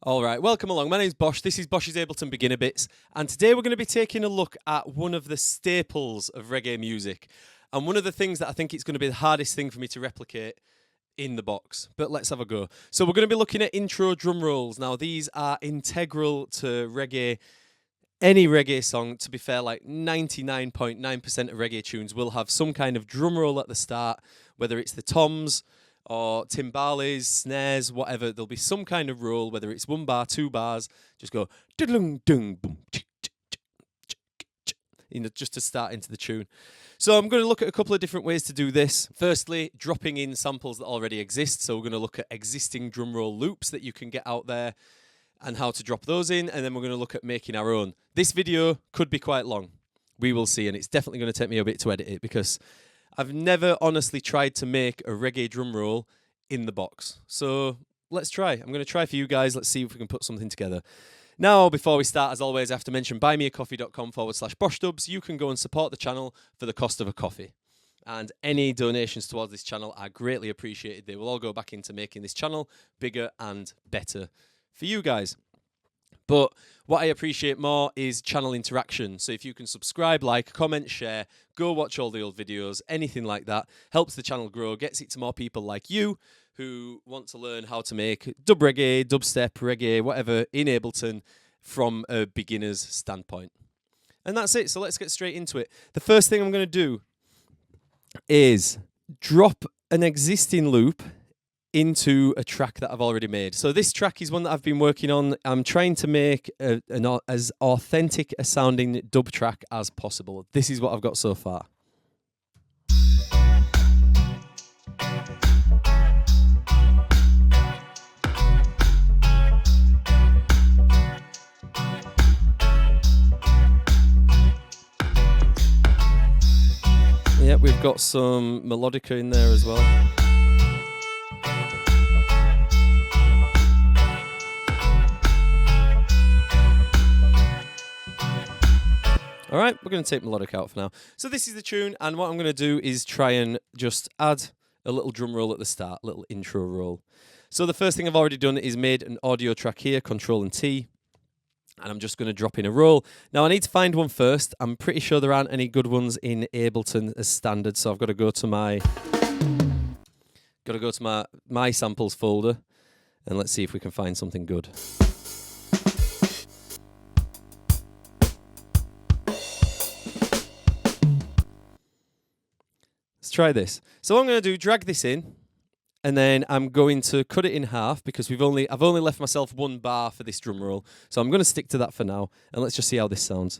All right, welcome along. My name's Bosh. This is Bosh's Ableton Beginner Bits, and today we're going to be taking a look at one of the staples of reggae music, and one of the things that I think it's going to be the hardest thing for me to replicate in the box. But let's have a go. So we're going to be looking at intro drum rolls. Now, these are integral to reggae. Any reggae song, to be fair, like 99.9% of reggae tunes will have some kind of drum roll at the start, whether it's the toms or timbales, snares, whatever. There'll be some kind of roll, whether it's 1 bar, 2 bars. Just go dung dung boom, just to start into the tune. So I'm going to look at a couple of different ways to do this. Firstly, dropping in samples that already exist. So we're going to look at existing drum roll loops that you can get out there and how to drop those in, and then we're going to look at making our own. This video could be quite long. We will see, and it's definitely going to take me a bit to edit it because I've never honestly tried to make a reggae drum roll in the box. So let's try. I'm going to try for you guys. Let's see if we can put something together. Now, before we start, as always, I have to mention buymeacoffee.com/BoshDubs. You can go and support the channel for the cost of a coffee. And any donations towards this channel are greatly appreciated. They will all go back into making this channel bigger and better for you guys. But what I appreciate more is channel interaction. So if you can subscribe, like, comment, share, go watch all the old videos, anything like that, helps the channel grow, gets it to more people like you who want to learn how to make dub reggae, dubstep, reggae, whatever, in Ableton from a beginner's standpoint. And that's it. So let's get straight into it. The first thing I'm going to do is drop an existing loop into a track that I've already made. So this track is one that I've been working on. I'm trying to make an as authentic a sounding dub track as possible. This is what I've got so far. Yep, we've got some melodica in there as well. All right, we're going to take melodic out for now. So this is the tune, and what I'm going to do is try and just add a little drum roll at the start, a little intro roll. So the first thing I've already done is made an audio track here, Control and T, and I'm just going to drop in a roll. Now I need to find one first. I'm pretty sure there aren't any good ones in Ableton as standard, so I've got to go to my samples folder, and let's see if we can find something good. Try this. So what I'm going to do, drag this in, and then I'm going to cut it in half because I've only left myself 1 bar for this drum roll. So I'm going to stick to that for now, and let's just see how this sounds.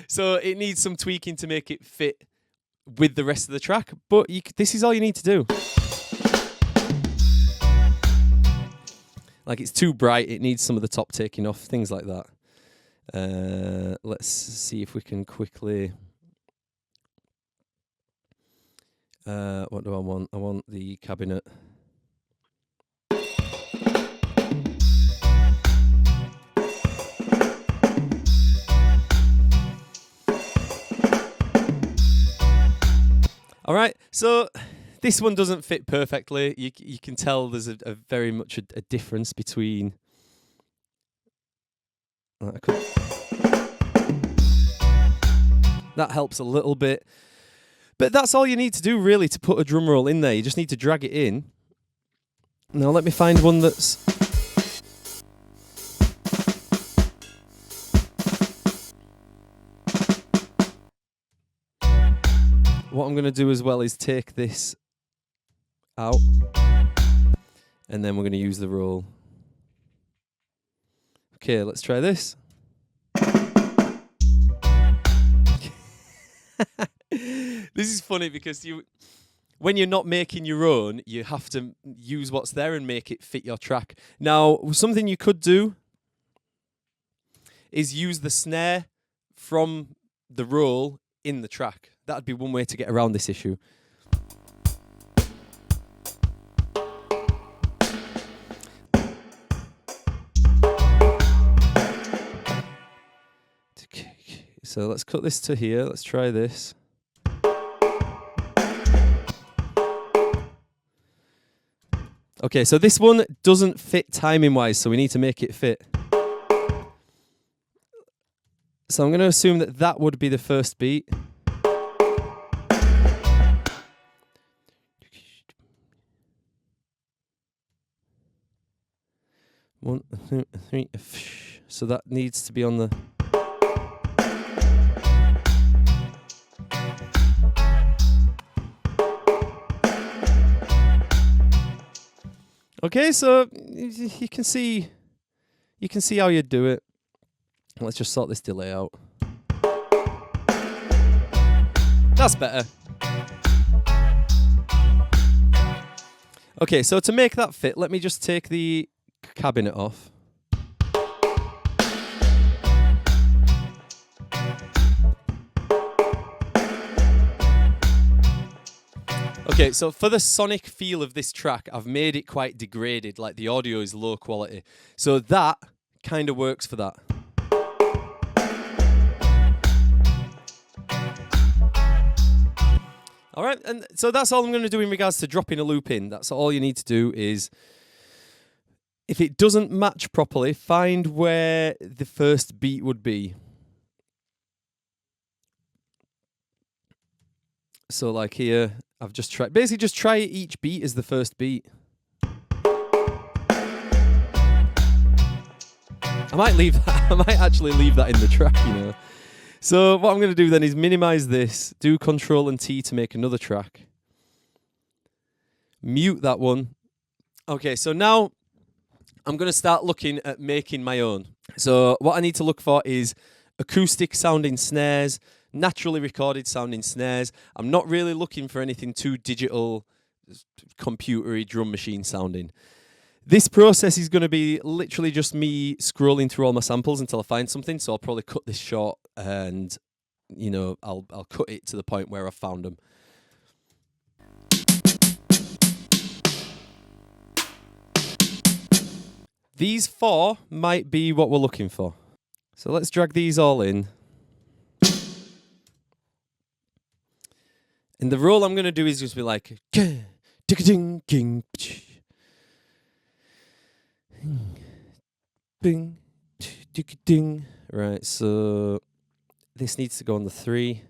So it needs some tweaking to make it fit with the rest of the track, but this is all you need to do. Like, it's too bright, it needs some of the top taking off, things like that. Let's see if we can quickly. What do I want? I want the cabinet. All right, so this one doesn't fit perfectly. You can tell there's a very much a difference between. That helps a little bit. But that's all you need to do, really, to put a drum roll in there. You just need to drag it in. Now let me find one that's... What I'm going to do as well is take this out. And then we're going to use the roll. Okay, let's try this. This is funny because when you're not making your own, you have to use what's there and make it fit your track. Now, something you could do is use the snare from the roll in the track. That'd be one way to get around this issue. So let's cut this to here. Let's try this. Okay, so this one doesn't fit timing-wise, so we need to make it fit. So I'm going to assume that that would be the first beat. One, two, three. So that needs to be on the... Okay, so you can see how you do it. Let's just sort this delay out. That's better. Okay, so to make that fit, let me just take the cabinet off. Okay, so for the sonic feel of this track, I've made it quite degraded, like the audio is low quality. So that kind of works for that. All right, and so that's all I'm going to do in regards to dropping a loop in. That's all you need to do is, if it doesn't match properly, find where the first beat would be. So like here, I've just tried, basically just try each beat as the first beat. I might leave that, I might actually leave that in the track, you know. So what I'm going to do then is minimize this, do Control and T to make another track. Mute that one. Okay, so now I'm going to start looking at making my own. So what I need to look for is acoustic sounding snares, naturally recorded sounding snares. I'm not really looking for anything too digital, computery, drum machine sounding. This process is going to be literally just me scrolling through all my samples until I find something. So I'll probably cut this short and, you know, I'll cut it to the point where I've found them. These 4 might be what we're looking for. So let's drag these all in. And the roll I'm going to do is just be like... Bing, ding. Right, so this needs to go on the 3.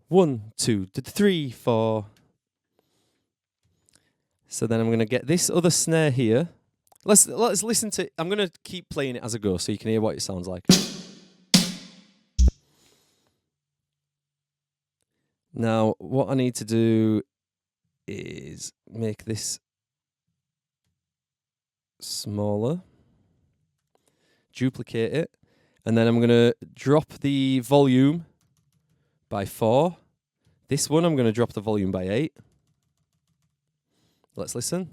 1, 2, 3, 4. So then I'm going to get this other snare here. Let's listen to. I'm going to keep playing it as I go, so you can hear what it sounds like. Now, what I need to do is make this smaller. Duplicate it, and then I'm going to drop the volume by 4. This one I'm going to drop the volume by 8. Let's listen.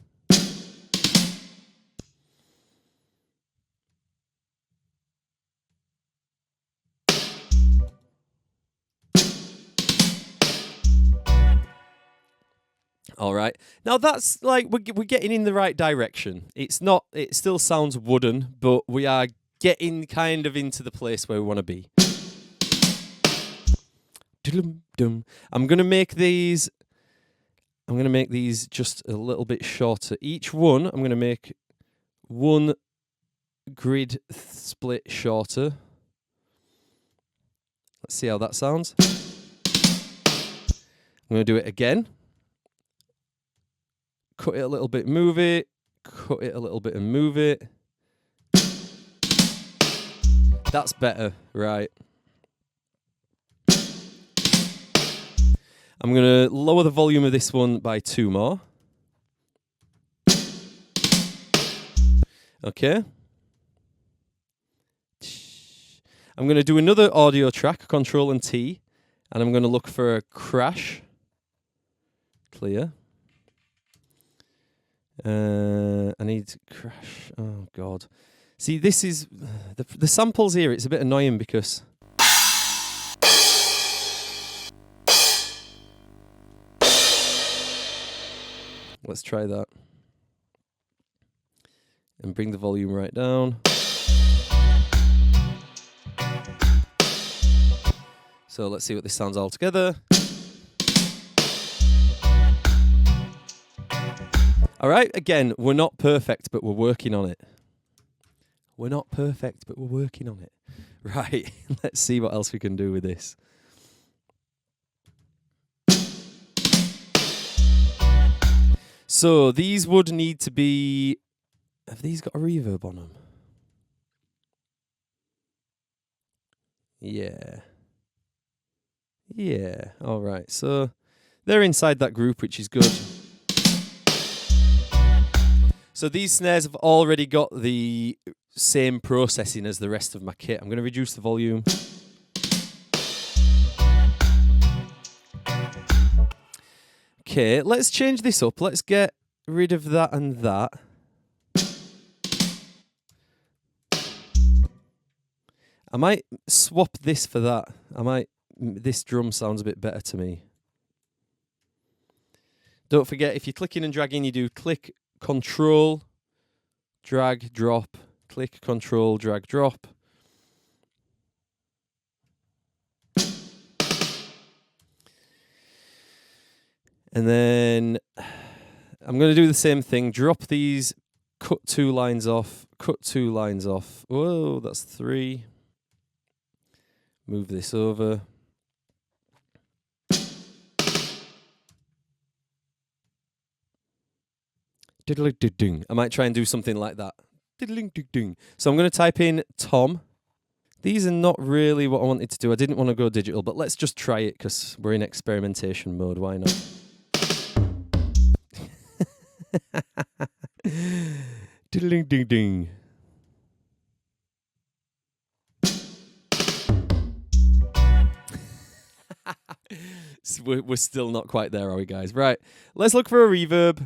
All right. Now that's like we're getting in the right direction. It's not. It still sounds wooden, but we are getting kind of into the place where we want to be. I'm gonna make these just a little bit shorter. Each one, I'm gonna make 1 grid split shorter. Let's see how that sounds. I'm gonna do it again. Cut it a little bit, move it. Cut it a little bit and move it. That's better, right. I'm going to lower the volume of this one by 2 more. Okay. I'm going to do another audio track, Control and T, and I'm going to look for a crash. Clear. I need crash. Oh, God. See, this is... The samples here, it's a bit annoying because... Let's try that. And bring the volume right down. So let's see what this sounds all together. All right, again, we're not perfect, but we're working on it. We're not perfect, but we're working on it. Right, let's see what else we can do with this. So these would need to be... Have these got a reverb on them? Yeah. Yeah, all right. So they're inside that group, which is good. So these snares have already got the same processing as the rest of my kit. I'm going to reduce the volume. Okay, let's change this up. Let's get rid of that and that. I might swap this for that. This drum sounds a bit better to me. Don't forget, if you're clicking and dragging, you do click, control, drag, drop, click, control, drag, drop. And then I'm going to do the same thing. Drop these, cut 2 lines off, cut 2 lines off. Whoa, that's 3. Move this over. Diddling-ding-ding. I might try and do something like that. Diddling-ding-ding. So I'm going to type in Tom. These are not really what I wanted to do. I didn't want to go digital, but let's just try it because we're in experimentation mode. Why not? Diddling-ding-ding. We're still not quite there, are we, guys? Right. Let's look for a reverb.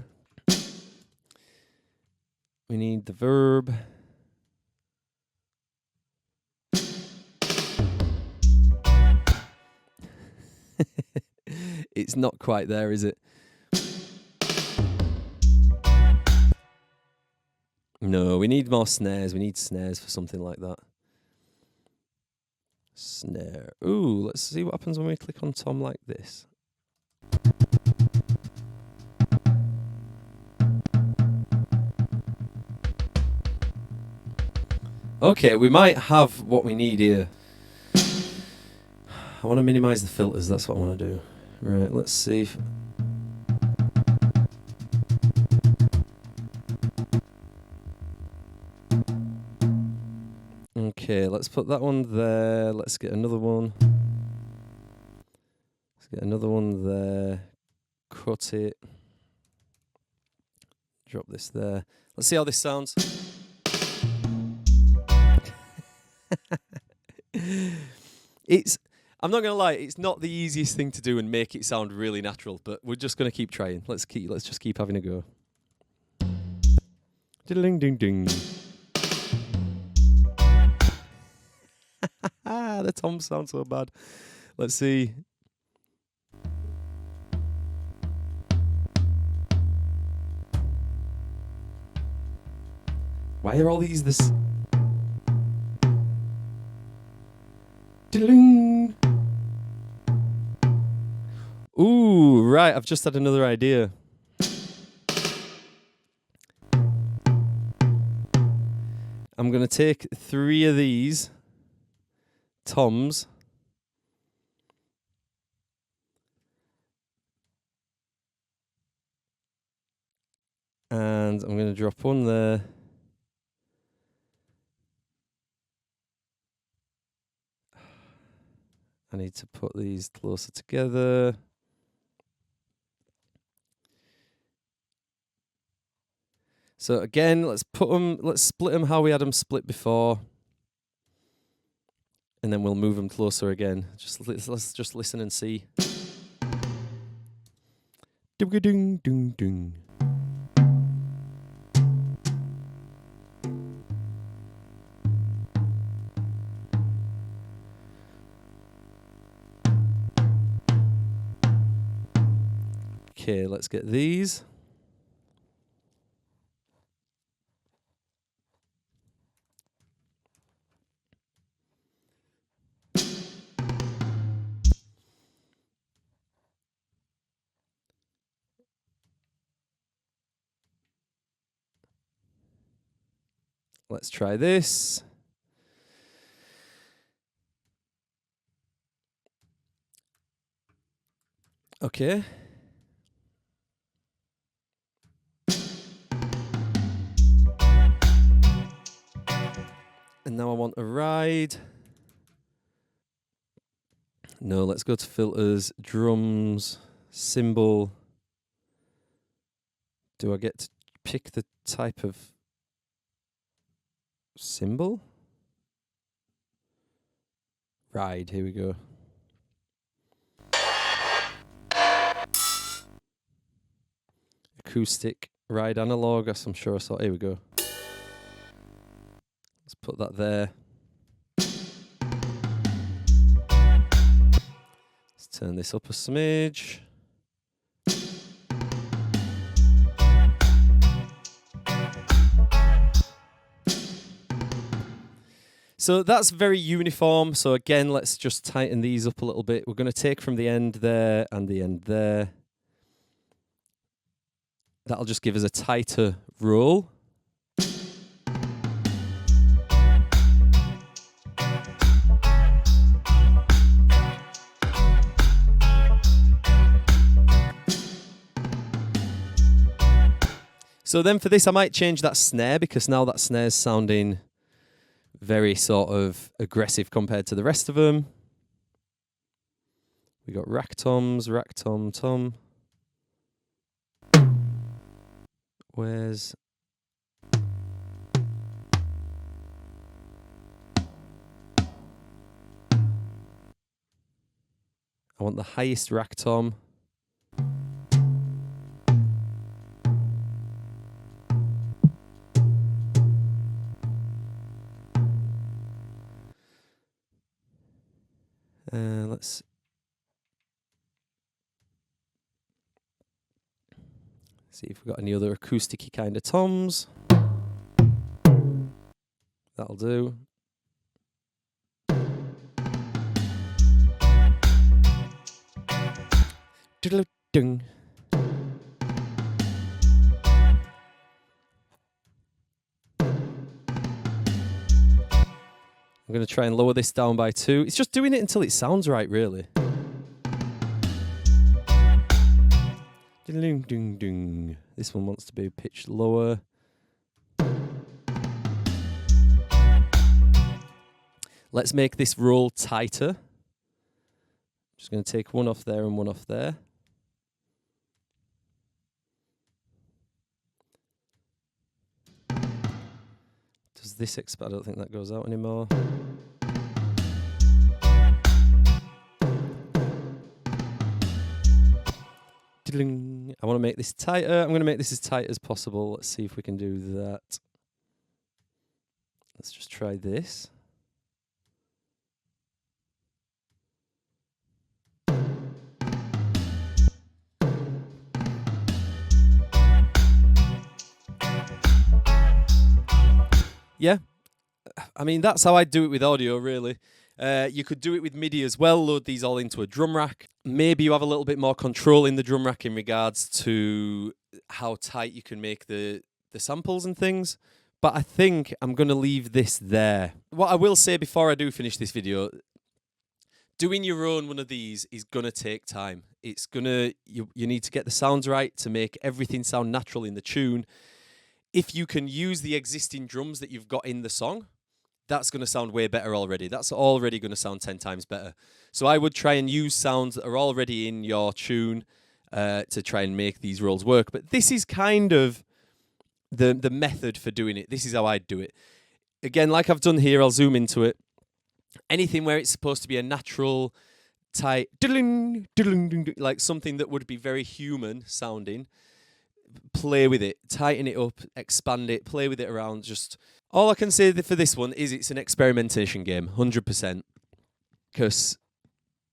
We need the verb. It's not quite there, is it? No, we need more snares. We need snares for something like that. Snare. Ooh, let's see what happens when we click on Tom like this. Okay, we might have what we need here. I want to minimize the filters, that's what I want to do. Right, let's see. Okay, let's put that one there. Let's get another one. Let's get another one there. Cut it. Drop this there. Let's see how this sounds. I'm not gonna lie, it's not the easiest thing to do and make it sound really natural, but we're just gonna keep trying. Let's just keep having a go. Diddling ding ding. The toms sound so bad. Let's see. Why are all these this? Diddling. Ooh, right, I've just had another idea. I'm going to take 3 of these toms and I'm going to drop one there. I need to put these closer together. So again, let's split them how we had them split before. And then we'll move them closer again. Let's just listen and see. Ding ding ding. Okay, let's get these. Let's try this. Okay. And now I want a ride. No, let's go to filters, drums, cymbal. Do I get to pick the type of cymbal? Ride, here we go. Acoustic, ride analog, as I'm sure I saw. Here we go. Let's put that there. Let's turn this up a smidge. So that's very uniform. So again, let's just tighten these up a little bit. We're going to take from the end there and the end there. That'll just give us a tighter roll. So then for this, I might change that snare, because now that snare's sounding very sort of aggressive compared to the rest of them. We got rack toms, rack tom, tom. Where's... I want the highest rack tom. Let's see if we've got any other acoustic-y kind of toms. That'll do. Diddle-dung. I'm going to try and lower this down by 2. It's just doing it until it sounds right, really. This one wants to be pitched lower. Let's make this roll tighter. Just going to take one off there and one off there. Does this expand? I don't think that goes out anymore. I want to make this tighter. I'm going to make this as tight as possible. Let's see if we can do that. Let's just try this. Yeah, I mean, that's how I do it with audio, really. You could do it with MIDI as well, load these all into a drum rack. Maybe you have a little bit more control in the drum rack in regards to how tight you can make the samples and things. But I think I'm going to leave this there. What I will say before I do finish this video, doing your own one of these is going to take time. It's gonna you need to get the sounds right to make everything sound natural in the tune. If you can use the existing drums that you've got in the song, that's going to sound way better already. That's already going to sound 10 times better. So I would try and use sounds that are already in your tune to try and make these rolls work. But this is kind of the method for doing it. This is how I'd do it. Again, like I've done here, I'll zoom into it. Anything where it's supposed to be a natural, tight, like something that would be very human sounding, play with it, tighten it up, expand it, play with it around. Just all I can say for this one is it's an experimentation game, 100%. Because,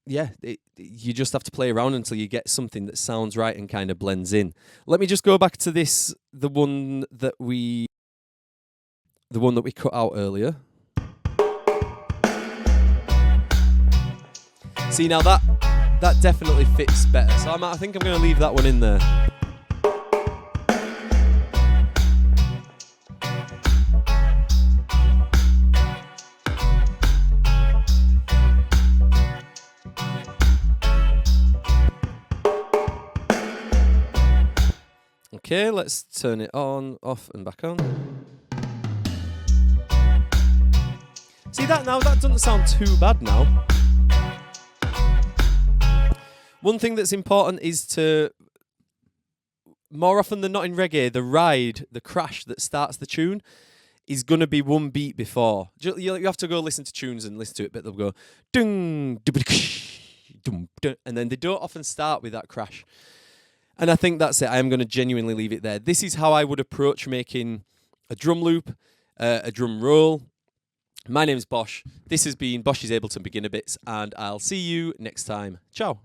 yeah, you just have to play around until you get something that sounds right and kind of blends in. Let me just go back to this, the one that we cut out earlier. See, now that definitely fits better. So I think I'm going to leave that one in there. Okay, let's turn it on, off, and back on. See that now? That doesn't sound too bad now. One thing that's important is to, more often than not in reggae, the ride, the crash that starts the tune is going to be one beat before. You have to go listen to tunes and listen to it, but they'll go dung, dum, dum, and then they don't often start with that crash. And I think that's it. I am going to genuinely leave it there. This is how I would approach making a drum loop, a drum roll. My name's Bosh. This has been Bosh's Ableton Beginner Bits, and I'll see you next time. Ciao.